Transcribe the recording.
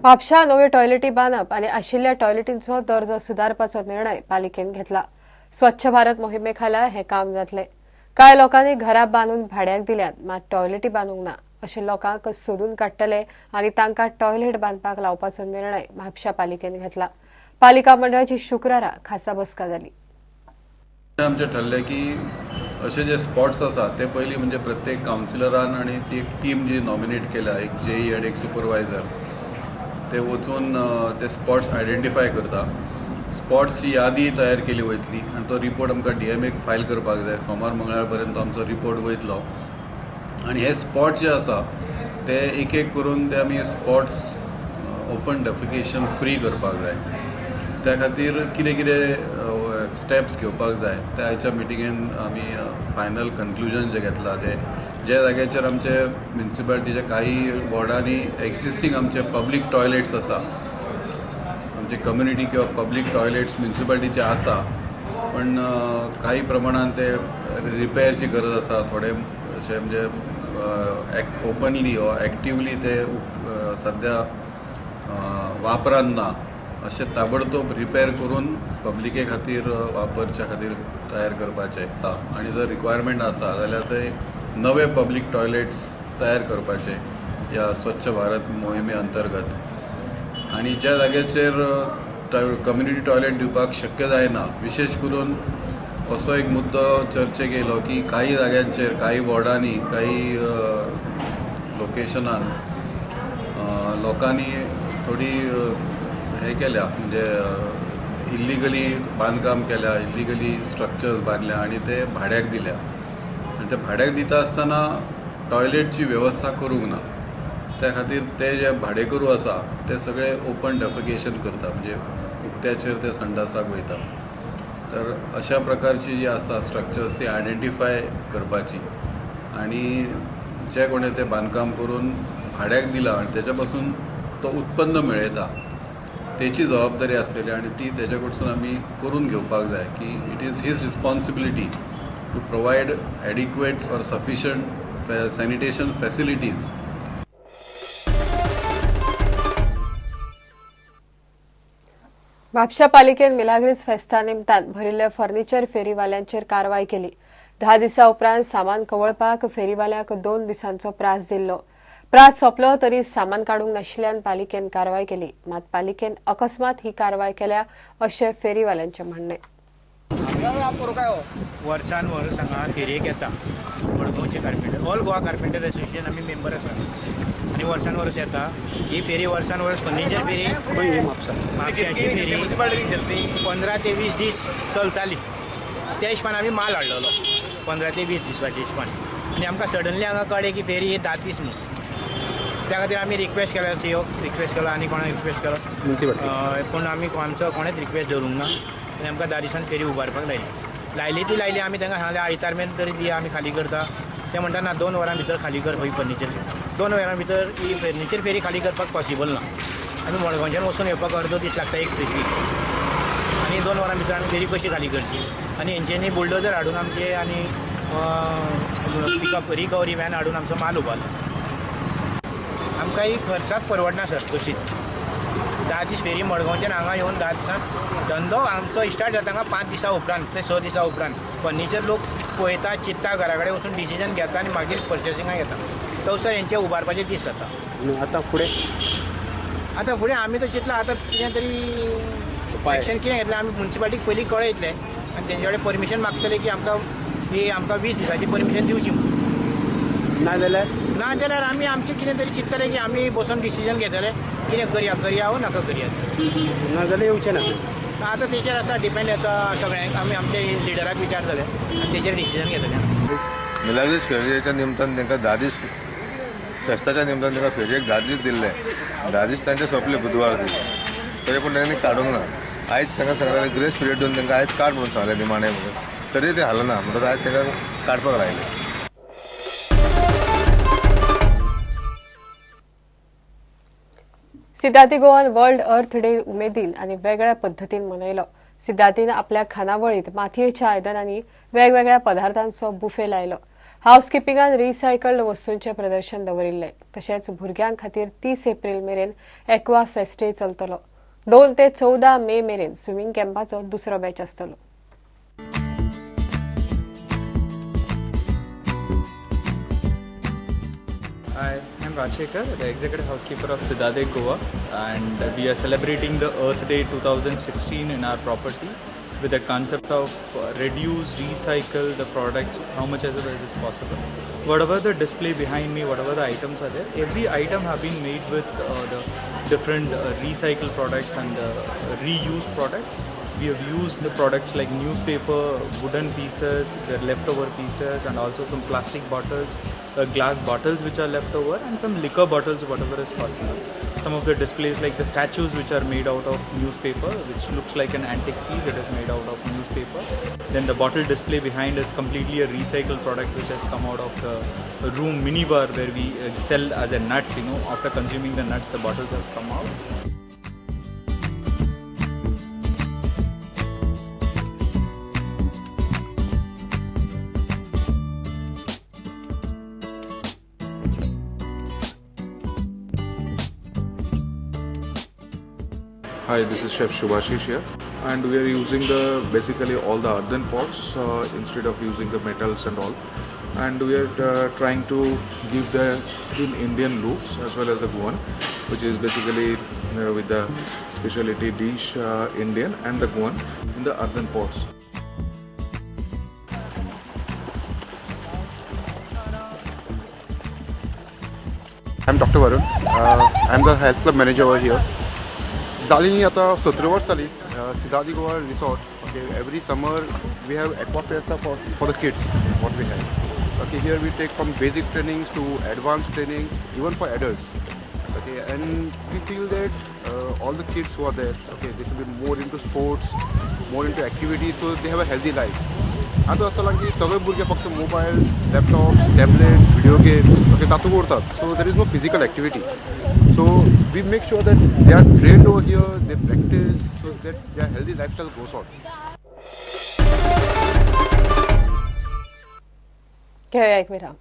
म्हापशा नवे टॉयलेटी बांदप आनी आशिल्ल्या टॉयलेटींचो दर्जो सुदारपाचो निर्णय पालिकेन घेतला। स्वच्छ भारत मोहिमेखाला हे काम जातले। कांय लोकांनी घरां बांदून भाड्याक दिल्यात, मात टॉयलेटी बांदूंक ना अशें लोकांक सोदून काडटले आनी तांकां टॉयलेट बांदपाक लावपाचो निर्णय म्हापशा पालिकेन घेतला। पालिका मंडळाची शुक्रारा खासा बसका जाली। आमचे ठरले की असे जे स्पॉट्स आसा ते पयलीं म्हणजे प्रत्येक कावन्सिलरान आनी ती एक टीम जी नॉमिनेट केल्या, एक जेई आनी एक सुपरवायझर, ते वचून ते स्पॉट्स आयडेंटिफाय करता। स्पॉट्सची यादी तयार केली वयतली आनी तो रिपोर्ट आमकां डीएमएक फायल करपाक जाय। सोमार मंगळार पर्यंत आमचो रिपोर्ट वयतलो आनी हे स्पॉट जे आसा ते एक एक करून ते आमी स्पॉट्स ओपन डेफिकेशन फ्री करपाक जाय। त्या खातीर कितें कितें स्टेप्स घेवपाक जाय ते आयच्या मिटिंगेन आमी फायनल कन्क्लुजन जे घेतला ते जे जाग्याचेर आमचे म्युनिसिपालिटीचे काही वॉर्डांनी एक्झिस्टींग आमचे पब्लीक टॉयलेट्स आसा, आमचे कम्युनिटी किंवा पब्लीक टॉयलेट्स म्युनिसिपालिटीचे आसा, पण काही प्रमाणात ते रिपेअरची गरज आसा। थोडे असे म्हणजे ओपनली वा एक्टिवली ते सध्या वापरान ना, असे ताबडतोब रिपेअर करून पब्लिके खातीर वापरच्या खातीर तयार करपाचे आणि जर रिक्वायरमेंट आसा जाल्यार ते नवे पब्लीक टॉयलेट्स तयार करपाचे या स्वच्छ भारत मोहिमे अंतर्गत। आणि ज्या जाग्याचेर कम्युनिटी टॉयलेट दिवपाक शक्य जायना, विशेष करून असो एक मुद्दो चर्चेक येयलो की काही जाग्यांचेर, काही वॉर्डांनी, काही लोकेशनान लोकांनी थोडी हे केल्या, म्हणजे इल्लिगली बांदकाम केल्या, इल्लिगली स्ट्रक्चर्स बांदल्या आणि ते भाड्याक दिल्या आणि ते भाड्याक दिता आसतना टॉयलेटची वेवस्था करूंक ना। त्या खातीर ते जे भाडेकरू आसा ते सगळे ओपन डेफिकेशन करता, म्हणजे उक्त्याचेर ते संडासाक वयता। तर अशा प्रकारची जी आसा स्ट्रक्चर्स ती आयडेंटिफाय करपाची आणि जे कोणी ते बांदकाम करून भाड्याक दिला आणि त्याच्या पासून तो उत्पन्न मेळयता त्याची जबाबदारी आसतली आणि ती तेजे कडसून आमी करून घेवपाक जाय की it is his responsibility to provide adequate or sufficient sanitation facilities. Mhapsa पालिकेन मिलाग्रीस फेस्ता निमतान भरिल्ल्या फर्निचर फेरीवाल्यांचेर कारवाय केली। 10 दिसां उपरांत सामान कवळपाक फेरीवाल्यांक 2 दिसांचो प्रास दिल्लो। प्रास सोंपलो तरी सामान काडूंक नाशिल्ल्यान पालिकेन कारवाय केली, मात पालिकेन अकस्मात ही कारवाय केल्या अशें फेरीवाल्यांचें म्हणणें। वर्सान वर्स हांगा फेरयेक येता मडगांवचे carpenter, all Goa carpenter association आमी मेंबर आसा आनी वर्सान वर्स येता। ही फेरी वर्सान वर्स फर्निचर फेरी म्हापशाची फेरी 15 ते 20 दीस चलताली। त्या हिशोबान आमी माल हाडलेलो 15 ते 20 दिसाच्या हिशोबान आनी आमकां सडनली हांगा कळ्ळें की फेरी ही 10 दीस म्हणून। त्या खातीर आमी रिक्वेस्ट केला, सीओ रिक्वेस्ट केला आनी कोणाक रिक्वेस्ट केलो, पूण आमी आमचो कोणेच रिक्वेस्ट धरूंक ना आनी आमकां 10 दिसान फेरी उबारपाक लायली आमी तांकां सांगलें आयतार मेरेन तरी दिया, आमी खाली करता। ते म्हणटा ना 2 वरां भितर खाली कर खंय फर्निचर। 2 वरां भितर ही फर्निचर फेरी खाली करपाक पॉसिबल ना। आमी मडगांवच्यान वचून येवपाक अर्दो दीस लागता एक फेरी आनी 2 वरां भितर आमी फेरी कशी खाली करची। आनी हेंच्यांनी बुलडोजर हाडून आमचे आनी पिकअप रिकवरी वॅन हाडून आमचो माल उबारलो। आमकां ही खर्चाक परवडना सर तशीच। 10 दीस फेरी मडगांवच्यान हांगा येवन 10 दिसान धंदो आमचो स्टार्ट जाता हांगा 5 दिसां उपरांत ते 6 दिसां उपरांत। फर्निचर लोक पळयता, चिंतता, घरा कडेन वचून डिसिजन घेता आनी मागीर पर्चेसिंगाक येता। तसो हेंचे उबारपाचे दीस जाता। आतां फुडें आमी तो चिंतला आतां कितें तरी एक्शन कितें घेतलें आमी म्युनिसिपालिटीक पयलीं कळयतलें आनी तेंचे कडेन परमिशन मागतलें की आमकां 20 दिसाची परमिशन दिवची म्हणून। नाजाल्यार आमी आमचें कितें तरी चिंततले की आमी बसून डिसिजन घेतले कितें करया वो नाका करया। नाजाल्यार येवचें ना। आतां तेचेर आसा, डिपेंड येता सगळ्यांक। आमी आमच्या लिडराक विचारतले आनी तेचेर डिसिजन घेतले। मिलाग्रीस फेरयेच्या निमतान तांकां 10 दीस फेस्ताच्या निमतान तांकां फेरयेक 10 दीस दिल्ले। 10 दीस तांचे सोंपले बुधवार दीस, तरी पूण तांणी काडूंक ना। आयज तांकां सांगलें ग्रेस पिरियड दिवन तांकां आयज काड म्हणून सांगलें निमाणें म्हणून, तरी ते हालना म्हणटच आयज तांकां काडपाक लायले। सिद्धार्थी गोवान वर्ल्ड अर्थ डे उमेदीन आनी वेगळ्या पद्धतीन मनयलो। सिद्धार्थीन आपल्या खानावळीत मातयेच्या आयदनांनी वेगवेगळ्या पदार्थांचो बुफे लायलो. हाऊसकीपिंगान रिसायकल्ड वस्तूंचे प्रदर्शन दवरिल्ले. तशेंच भुरग्यां खातीर 30 एप्रिल मेरेन एक्वा फेस्टय चलतलो. 2 ते 14 मे मेरेन स्विमींग कॅम्पाचो दुसरो बॅच आसतलो. Hi, I'm Rajshekar, the Executive Housekeeper of Siddharth Goa, and we are celebrating the Earth Day 2016 in our property with the concept of reduce, recycle the products how much as is possible. Whatever the display behind me, whatever the items are there, every item have been made with the different recycled products and reused products. We have used the products like newspaper, wooden pieces, the leftover pieces, and also some plastic bottles, glass bottles which are left over, and some liquor bottles, whatever is possible. Some of the displays like the statues which are made out of newspaper, which looks like an antique piece, it is made out of newspaper. Then the bottle display behind is completely a recycled product which has come out of the room minibar where we sell as a nuts, after consuming the nuts the bottles have come out. Hi, this is Chef Shubhashish here, and we are using basically all the earthen pots instead of using the metals and all. And we are trying to give the Indian looks as well as the Goan, which is basically with the specialty dish Indian and the Goan in the earthen pots. I'm Dr. Varun. I'm the health club manager over here. Dalini आता 17 वर्ष झाली Siddharth Goa resort. Okay, every summer we have aqua fiesta for the kids. What we have. Okay, here we take from basic trainings to advanced trainings, even for adults. Okay, and we feel that all the kids who are there, okay, they should be more into sports, more into activities, so they have a healthy life. आता असं लागलं की सगळे भुरगे फक्त mobiles, laptops, tablet, video games okay तातूंत उरतात. So there is no physical activity. So we make sure that they are trained over here, they practice so that their healthy lifestyle goes on. घेऊया एक विराम.